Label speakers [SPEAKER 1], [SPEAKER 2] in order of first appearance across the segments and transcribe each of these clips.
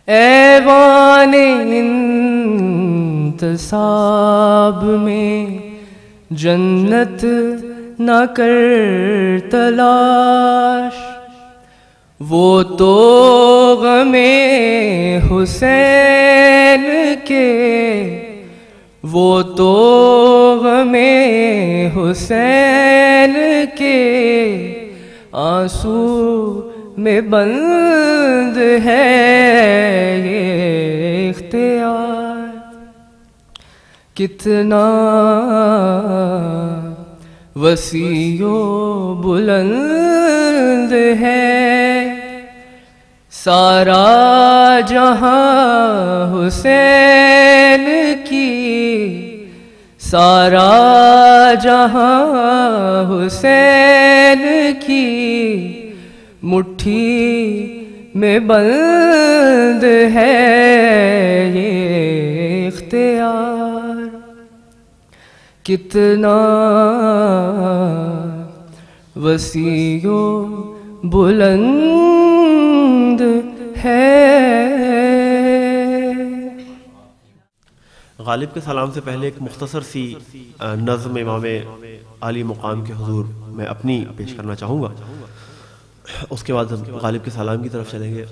[SPEAKER 1] ایوان انتصاب میں جنت نہ کر تلاش، وہ تو غم حسین کے، وہ تو غم حسین کے آنسو میں بند ہے یہ اختیار۔ کتنا وسیع و بلند ہے سارا جہاں حسین کی، سارا جہاں حسین کی مٹھی میں بند ہے یہ اختیار۔ کتنا وسیع و بلند ہے۔
[SPEAKER 2] غالب کے سلام سے پہلے ایک مختصر سی نظم امام عالی مقام کے حضور میں اپنی پیش کرنا چاہوں گا، اس کے بعد غالب کے سلام کی طرف چلیں گے۔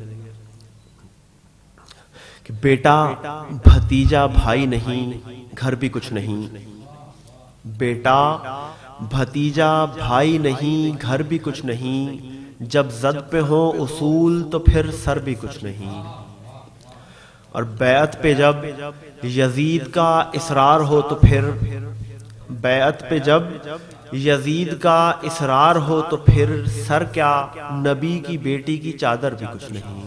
[SPEAKER 2] کہ بیٹا بھتیجا بھائی نہیں گھر بھی کچھ نہیں، بیٹا بھتیجا بھائی نہیں گھر بھی کچھ نہیں، جب زد پہ ہو اصول تو پھر سر بھی کچھ نہیں، اور بیعت پہ جب یزید کا اصرار ہو تو پھر، بیعت پہ جب یزید کا اصرار ہو تو پھر سر کیا نبی کی بیٹی کی چادر بھی کچھ نہیں،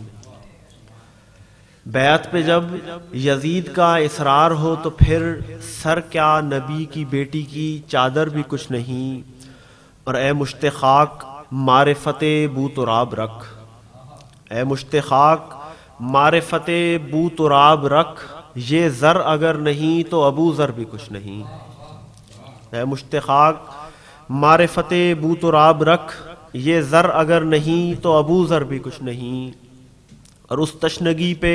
[SPEAKER 2] بیعت پہ جب یزید کا اصرار ہو تو پھر سر کیا نبی کی بیٹی کی چادر بھی کچھ نہیں، اور اے مشت خاک معرفت بو تراب رکھ، اے مشت خاک معرفت بو تراب رکھ، یہ زر اگر نہیں تو ابو ذر بھی کچھ نہیں، اے مشت خاک معرفت بو تراب رکھ، یہ زر اگر نہیں تو ابو ذر بھی کچھ نہیں، اور اس تشنگی پہ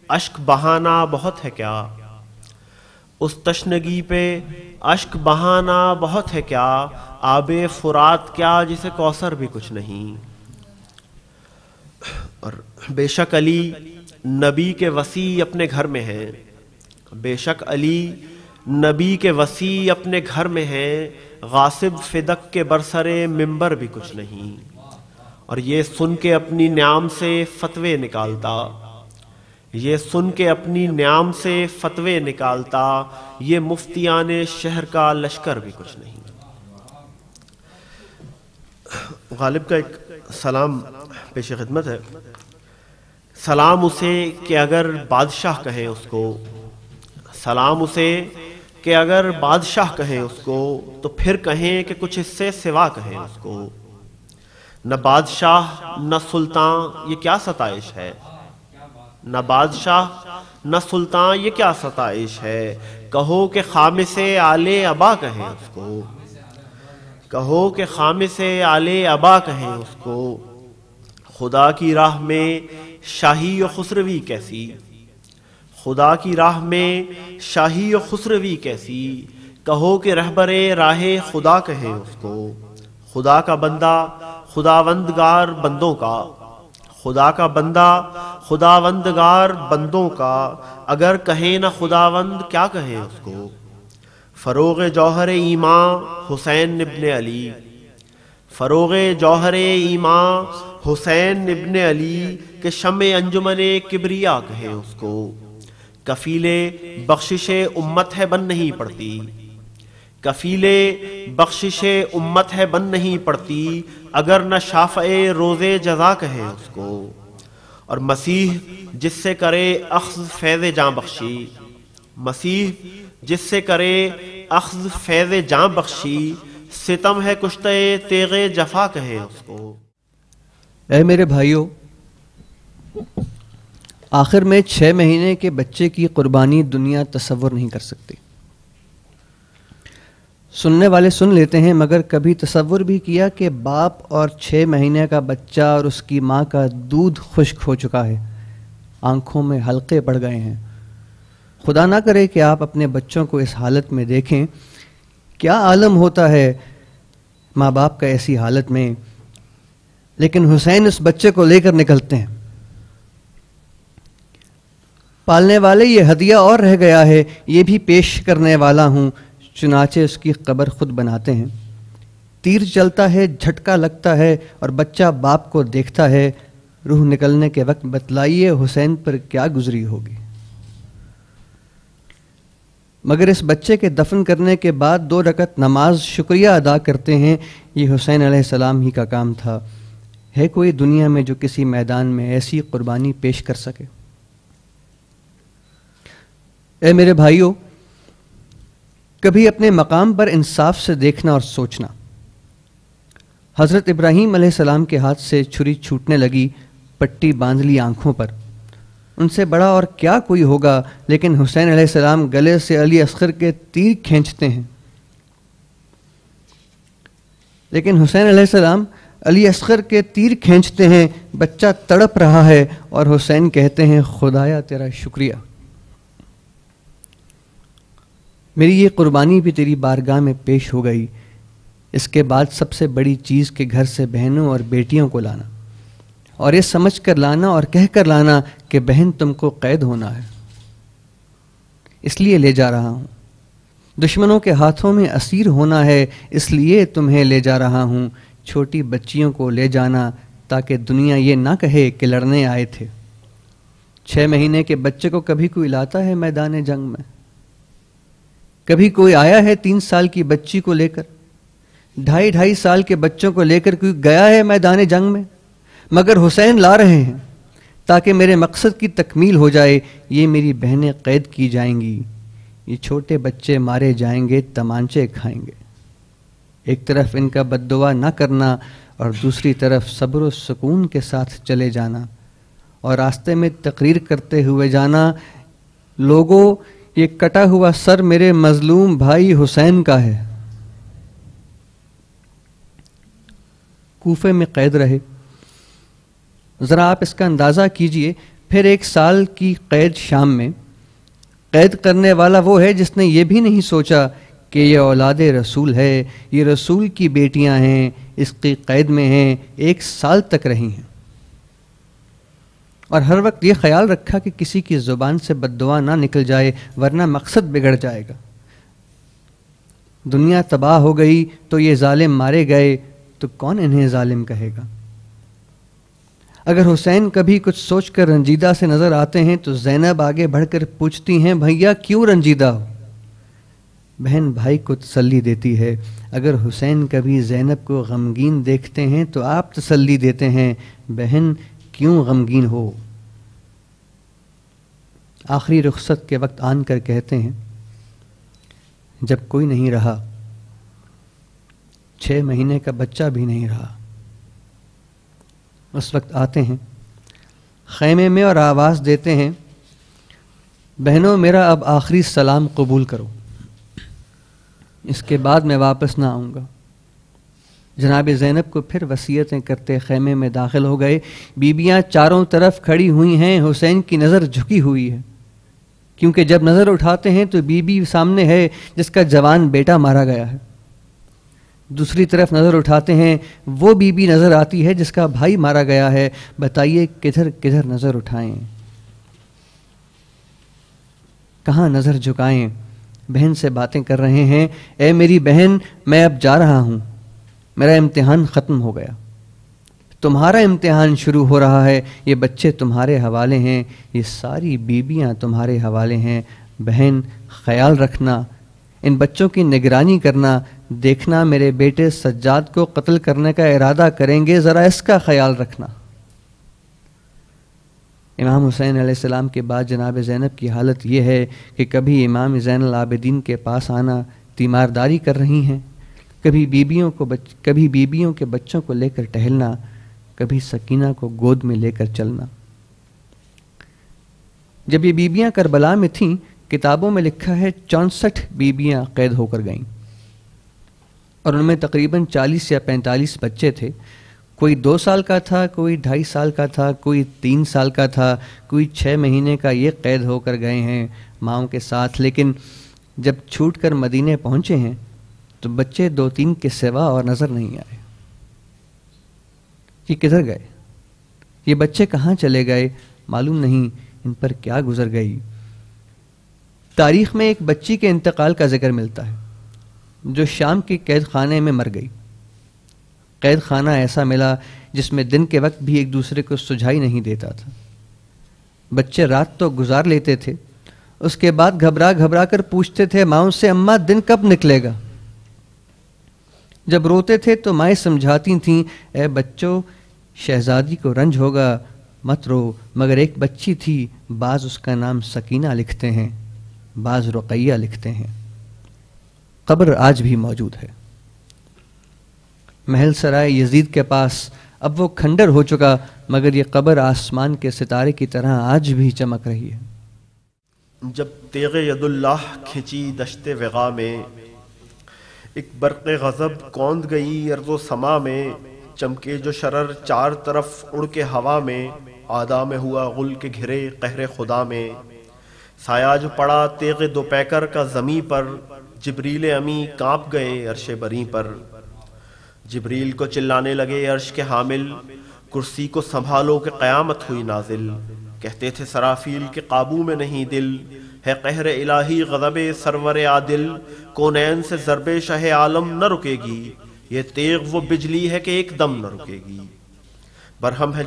[SPEAKER 2] اشک بہانا بہت ہے کیا، اس تشنگی پہ اشک بہانا بہت ہے کیا، آب فرات کیا جسے کوثر بھی کچھ نہیں، اور بے شک علی نبی کے وسیع اپنے گھر میں ہیں، بے شک علی نبی کے وسیع اپنے گھر میں ہیں، غاصب فدق کے برسرے ممبر بھی کچھ نہیں، اور یہ سن کے اپنی نعام سے فتوے نکالتا، یہ سن کے اپنی نعام سے فتوے نکالتا، یہ مفتیان شہر کا لشکر بھی کچھ نہیں۔ غالب کا ایک سلام پیش خدمت ہے۔ سلام اسے کہ اگر بادشاہ کہیں اس کو، سلام اسے کہ اگر بادشاہ کہیں اس کو، تو پھر کہیں کہ کچھ اس سے سوا کہیں اس کو، نہ بادشاہ نہ سلطان یہ کیا ستائش ہے، نہ بادشاہ نہ سلطان یہ کیا ستائش ہے، کہو کہ خامس آل ابا کہیں اس کو، کہو کہ خامس آل ابا کہیں اس کو، خدا کی راہ میں شاہی و خسروی کیسی، خدا کی راہ میں شاہی و خسروی کیسی، کہو کہ رہبر راہ خدا کہیں اس کو، خدا کا بندہ خداوندگار بندوں کا، خدا کا بندہ خداوندگار بندوں کا، اگر کہیں نہ خداوند کیا کہیں اس کو، فروغ جوہر ایمان حسین ابن علی، فروغ جوہر ایمان حسین ابن علی کہ شمع انجمن کبریا کہیں اس کو، کفیل بخشش امت ہے بن نہیں پڑتی، کفیل بخشش امت ہے بن نہیں پڑتی، اگر نہ شافع روز جزا کہیں اس کو، اور مسیح جس سے کرے اخذ فیض جاں بخشی، مسیح جس سے کرے اخذ فیض جاں بخشی، ستم ہے کشتے تیغ جفا کہیں اس کو۔
[SPEAKER 3] اے میرے بھائیو، آخر میں 6 مہینے کے بچے کی قربانی دنیا تصور نہیں کر سکتی۔ سننے والے سن لیتے ہیں، مگر کبھی تصور بھی کیا کہ باپ اور 6 مہینے کا بچہ اور اس کی ماں کا دودھ خشک ہو چکا ہے، آنکھوں میں حلقے پڑ گئے ہیں۔ خدا نہ کرے کہ آپ اپنے بچوں کو اس حالت میں دیکھیں۔ کیا عالم ہوتا ہے ماں باپ کا ایسی حالت میں، لیکن حسین اس بچے کو لے کر نکلتے ہیں۔ پالنے والے یہ ہدیہ اور رہ گیا ہے، یہ بھی پیش کرنے والا ہوں، چنانچہ اس کی قبر خود بناتے ہیں۔ تیر چلتا ہے، جھٹکا لگتا ہے اور بچہ باپ کو دیکھتا ہے۔ روح نکلنے کے وقت بتلائیے حسین پر کیا گزری ہوگی۔ مگر اس بچے کے دفن کرنے کے بعد 2 رکعت نماز شکریہ ادا کرتے ہیں۔ یہ حسین علیہ السلام ہی کا کام تھا۔ ہے کوئی دنیا میں جو کسی میدان میں ایسی قربانی پیش کر سکے؟ اے میرے بھائیو، کبھی اپنے مقام پر انصاف سے دیکھنا اور سوچنا۔ حضرت ابراہیم علیہ السلام کے ہاتھ سے چھری چھوٹنے لگی، پٹی باندھ لی آنکھوں پر۔ ان سے بڑا اور کیا کوئی ہوگا، لیکن حسین علیہ السلام گلے سے علی اصغر کے تیر کھینچتے ہیں۔ علی اصغر کے تیر کھینچتے ہیں، بچہ تڑپ رہا ہے اور حسین کہتے ہیں خدایا تیرا شکریہ، میری یہ قربانی بھی تیری بارگاہ میں پیش ہو گئی۔ اس کے بعد سب سے بڑی چیز کہ گھر سے بہنوں اور بیٹیوں کو لانا، اور یہ سمجھ کر لانا اور کہہ کر لانا کہ بہن تم کو قید ہونا ہے، اس لیے لے جا رہا ہوں۔ دشمنوں کے ہاتھوں میں اسیر ہونا ہے، اس لیے تمہیں لے جا رہا ہوں۔ چھوٹی بچیوں کو لے جانا تاکہ دنیا یہ نہ کہے کہ لڑنے آئے تھے۔ 6 مہینے کے بچے کو کبھی کوئی لاتا ہے میدان جنگ میں؟ کبھی کوئی آیا ہے 3 سال کی بچی کو لے کر؟ 2.5 سال کے بچوں کو لے کر کوئی گیا ہے میدان جنگ میں؟ مگر حسین لا رہے ہیں تاکہ میرے مقصد کی تکمیل ہو جائے۔ یہ میری بہنیں قید کی جائیں گی، یہ چھوٹے بچے مارے جائیں گے، تمانچے کھائیں گے۔ ایک طرف ان کا بد دعا نہ کرنا اور دوسری طرف صبر و سکون کے ساتھ چلے جانا اور راستے میں تقریر کرتے ہوئے جانا، لوگوں یہ کٹا ہوا سر میرے مظلوم بھائی حسین کا ہے۔ کوفے میں قید رہے، ذرا آپ اس کا اندازہ کیجئے۔ پھر 1 سال کی قید شام میں۔ قید کرنے والا وہ ہے جس نے یہ بھی نہیں سوچا کہ یہ اولاد رسول ہے، یہ رسول کی بیٹیاں ہیں، اس کی قید میں ہیں، 1 سال تک رہی ہیں، اور ہر وقت یہ خیال رکھا کہ کسی کی زبان سے بد دعا نہ نکل جائے ورنہ مقصد بگڑ جائے گا۔ دنیا تباہ ہو گئی تو یہ ظالم مارے گئے تو کون انہیں ظالم کہے گا؟ اگر حسین کبھی کچھ سوچ کر رنجیدہ سے نظر آتے ہیں تو زینب آگے بڑھ کر پوچھتی ہیں بھیا کیوں رنجیدہ ہو؟ بہن بھائی کو تسلی دیتی ہے۔ اگر حسین کبھی زینب کو غمگین دیکھتے ہیں تو آپ تسلی دیتے ہیں بہن کیوں غمگین ہو؟ آخری رخصت کے وقت آن کر کہتے ہیں جب کوئی نہیں رہا، 6 مہینے کا بچہ بھی نہیں رہا، اس وقت آتے ہیں خیمے میں اور آواز دیتے ہیں بہنوں میرا اب آخری سلام قبول کرو، اس کے بعد میں واپس نہ آؤں گا۔ جناب زینب کو پھر وصیتیں کرتے خیمے میں داخل ہو گئے۔ بیبیاں چاروں طرف کھڑی ہوئی ہیں، حسین کی نظر جھکی ہوئی ہے، کیونکہ جب نظر اٹھاتے ہیں تو بیوی سامنے ہے جس کا جوان بیٹا مارا گیا ہے، دوسری طرف نظر اٹھاتے ہیں وہ بیوی نظر آتی ہے جس کا بھائی مارا گیا ہے۔ بتائیے کدھر کدھر نظر اٹھائیں، کہاں نظر جھکائیں؟ بہن سے باتیں کر رہے ہیں، اے میری بہن میں اب جا رہا ہوں، میرا امتحان ختم ہو گیا، تمہارا امتحان شروع ہو رہا ہے، یہ بچے تمہارے حوالے ہیں، یہ ساری بیبیاں تمہارے حوالے ہیں۔ بہن خیال رکھنا، ان بچوں کی نگرانی کرنا، دیکھنا میرے بیٹے سجاد کو قتل کرنے کا ارادہ کریں گے، ذرا اس کا خیال رکھنا۔ امام حسین علیہ السلام کے بعد جناب زینب کی حالت یہ ہے کہ کبھی امام زین العابدین کے پاس آنا، تیمارداری کر رہی ہیں، کبھی بیبیوں کے بچوں کو لے کر ٹہلنا، کبھی سکینہ کو گود میں لے کر چلنا۔ جب یہ بیبیاں کربلا میں تھیں، کتابوں میں لکھا ہے 64 بیبیاں قید ہو کر گئیں، اور ان میں تقریباً 40 یا 45 بچے تھے۔ کوئی 2 سال کا تھا، کوئی 2.5 سال کا تھا، کوئی 3 سال کا تھا، کوئی 6 مہینے کا، یہ قید ہو کر گئے ہیں ماؤں کے ساتھ، لیکن جب چھوٹ کر مدینے پہنچے ہیں تو بچے 2-3 کے سوا اور نظر نہیں آئے. یہ کدھر گئے؟ یہ بچے کہاں چلے گئے؟ معلوم نہیں ان پر کیا گزر گئی. تاریخ میں ایک بچی کے انتقال کا ذکر ملتا ہے جو شام کی قید خانے میں مر گئی. قید خانہ ایسا ملا جس میں دن کے وقت بھی ایک دوسرے کو سجھائی نہیں دیتا تھا. بچے رات تو گزار لیتے تھے، اس کے بعد گھبرا گھبرا کر پوچھتے تھے ماؤں سے، اماں دن کب نکلے گا؟ جب روتے تھے تو مائیں سمجھاتی تھیں، اے بچوں شہزادی کو رنج ہوگا، مت رو. مگر ایک بچی تھی، بعض اس کا نام سکینہ لکھتے ہیں، بعض رقیہ لکھتے ہیں. قبر آج بھی موجود ہے محل سرائے یزید کے پاس. اب وہ کھنڈر ہو چکا، مگر یہ قبر آسمان کے ستارے کی طرح آج بھی چمک رہی ہے.
[SPEAKER 2] جب تیغ ید اللہ کھچی دشت وغا میں، ایک برق غضب کوند گئی ارض و سما میں. چمکے جو شرر 4 طرف اڑ کے ہوا میں، آدھا میں ہوا غل کے گھرے قہر خدا میں. سایہ جو پڑا تیغ دو پیکر کا زمیں پر، جبریل امی کانپ گئے عرش بری پر. جبریل کو چلانے لگے عرش کے حامل، کرسی کو سنبھالو کہ قیامت ہوئی نازل. کہتے تھے سرافیل کے قابو میں نہیں دل، ہے قہر الہی غضب سرور عادل. کونین سے ضرب شہ عالم نہ رکے گی، یہ تیغ وہ بجلی ہے کہ ایک دم نہ رکے گی. برہم ہے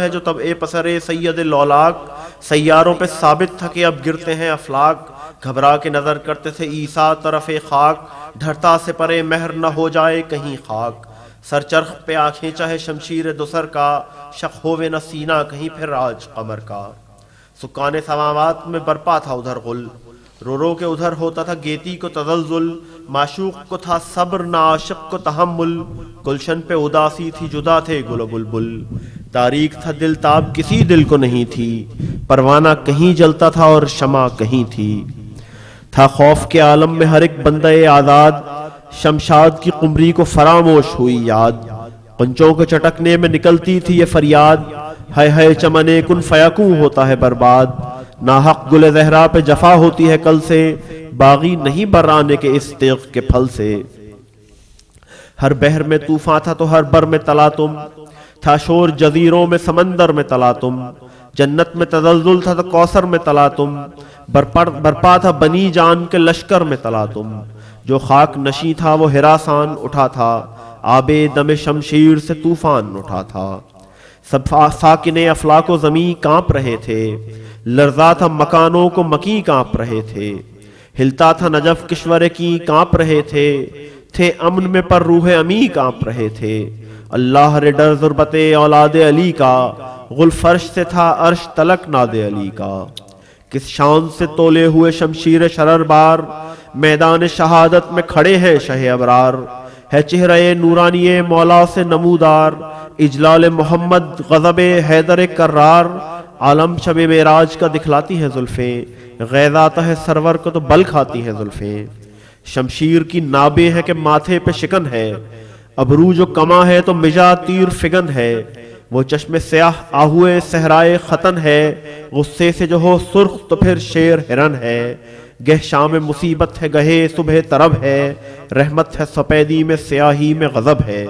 [SPEAKER 2] جو تب اے پسر سید لولاک، سیاروں پہ ثابت تھا کہ اب گرتے ہیں افلاک. گھبرا کے نظر کرتے تھے عیسیٰ طرف خاک، ڈھرتا سے پرے مہر نہ ہو جائے کہیں خاک. سر چرخ پہ آنکھیں چاہے شمشیر دوسر کا، شق ہووے نہ سینہ کہیں پھر راج قمر کا. سکان سماوات میں برپا تھا ادھر غل، رو رو کے ادھر ہوتا تھا گیتی کو تزلزل. معشوق کو تھا صبر نہ عاشق کو تحمل، گلشن پہ اداسی تھی جدا تھے گل و بلبل. تاریک تھا دل تاب کسی دل کو نہیں تھی، پروانہ کہیں جلتا تھا اور شمع کہیں تھی. تھا خوف کے عالم میں ہر ایک بندہ آزاد، شمشاد کی قمری کو فراموش ہوئی یاد. پنچوں کو چٹکنے میں نکلتی تھی یہ فریاد، ہائے ہائے چمنے کن فیکوں ہوتا ہے برباد. ناحق گل زہرا پہ جفا ہوتی ہے کل سے، باغی نہیں برانے کے اس تیغ کے پھل سے. ہر بحر میں طوفان تھا تو ہر بر میں تلا تم، تھا شور جزیروں میں سمندر میں تلا تم. جنت میں تزلزل تھا تو کوثر میں تلا تم، برپا تھا بنی جان کے لشکر میں تلا تم. جو خاک نشی تھا وہ ہراسان اٹھا تھا، آبے دم شمشیر سے طوفان اٹھا تھا. سب ساکن افلاک و زمیں کانپ رہے تھے، لرزا تھا مکانوں کو مکی کانپ رہے تھے. ہلتا تھا نجف کشور کی کانپ رہے تھے امن میں پر روح امی کانپ رہے تھے. اللہ رے ڈر ضربت اولاد علی کا، غل فرش سے تھا عرش تلک ناد علی کا. کس شان سے تولے ہوئے شمشیر شرر بار، میدان شہادت میں کھڑے ہیں شہ ابرار. ہے چہرہ نورانی مولا سے نمودار، اجلال محمد غضب حیدر کرار. عالم شب معراج کا دکھلاتی ہیں زلفیں، غیظ آتا ہے سرور کو تو بل کھاتی ہیں زلفیں. شمشیر کی نابے ہے کہ ماتھے پہ شکن ہے، ابرو جو کما ہے تو مجا تیر فگن ہے. وہ چشم سیاہ آہوئے صحرائے ختن ہے، غصے سے جو ہو سرخ تو پھر شیر ہرن ہے. گہ شام مصیبت ہے گہے صبح طرب ہے، رحمت ہے سپیدی میں سیاہی میں غضب ہے.